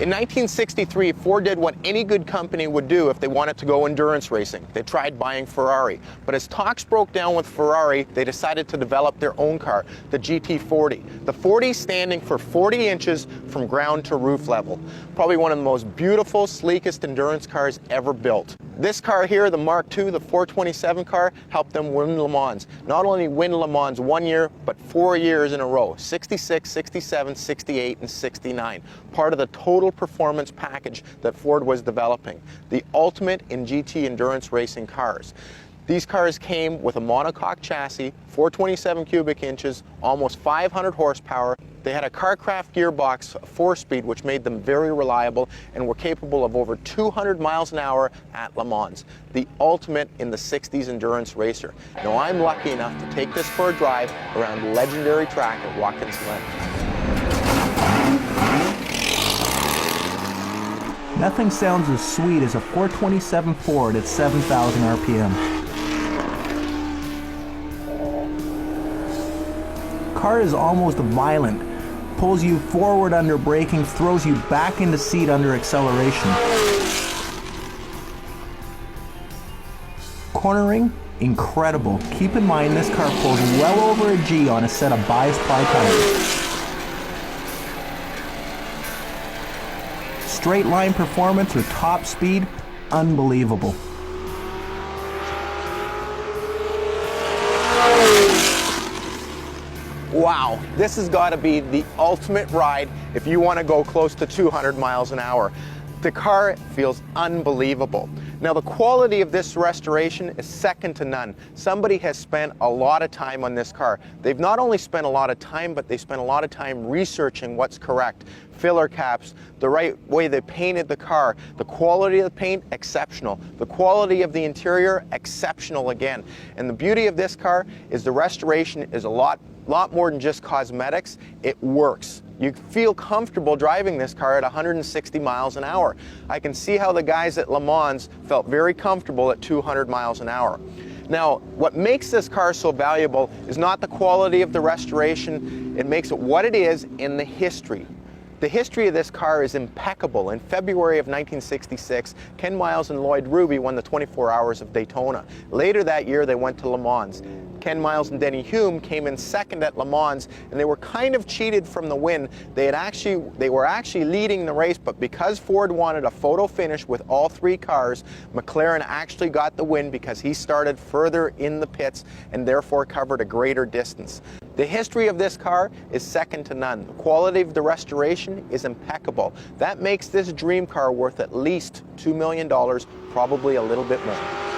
In 1963, Ford did what any good company would do if they wanted to go endurance racing. They tried buying Ferrari. But as talks broke down with Ferrari, they decided to develop their own car, the GT40. The 40 standing for 40 inches from ground to roof level. Probably one of the most beautiful, sleekest endurance cars ever built. This car here, the Mark II, the 427 car, helped them win Le Mans. Not only win Le Mans 1 year, but 4 years in a row. 66, 67, 68, and 69. Part of the total performance package that Ford was developing. The ultimate in GT endurance racing cars. These cars came with a monocoque chassis, 427 cubic inches, almost 500 horsepower. They had a Carcraft gearbox, 4-speed, which made them very reliable and were capable of over 200 miles an hour at Le Mans. The ultimate in the 60s endurance racer. Now I'm lucky enough to take this for a drive around Legendary track at Watkins Glen. Nothing sounds as sweet as a 427 Ford at 7,000 RPM. Car is almost violent, pulls you forward under braking, throws you back into seat under acceleration. Cornering, incredible. Keep in mind this car pulls well over a G on a set of bias ply tires. Straight line performance or top speed, unbelievable. Wow, this has got to be the ultimate ride if you want to go close to 200 miles an hour. The car feels unbelievable. Now the quality of this restoration is second to none. Somebody has spent a lot of time on this car. They've not only spent a lot of time, but they spent a lot of time researching what's correct. Filler caps, the right way they painted the car, the quality of the paint, exceptional. The quality of the interior, exceptional again. And the beauty of this car is the restoration is a lot more than just cosmetics. It works. You feel comfortable driving this car at 160 miles an hour. I can see how the guys at Le Mans felt very comfortable at 200 miles an hour. Now, what makes this car so valuable is not the quality of the restoration, it makes it what it is in the history. The history of this car is impeccable. In February of 1966, Ken Miles and Lloyd Ruby won the 24 Hours of Daytona. Later that year, they went to Le Mans. Ken Miles and Denny Hume came in second at Le Mans, and they were kind of cheated from the win. They were actually leading the race, but because Ford wanted a photo finish with all three cars, McLaren actually got the win because he started further in the pits and therefore covered a greater distance. The history of this car is second to none. The quality of the restoration is impeccable. That makes this dream car worth at least $2 million, probably a little bit more.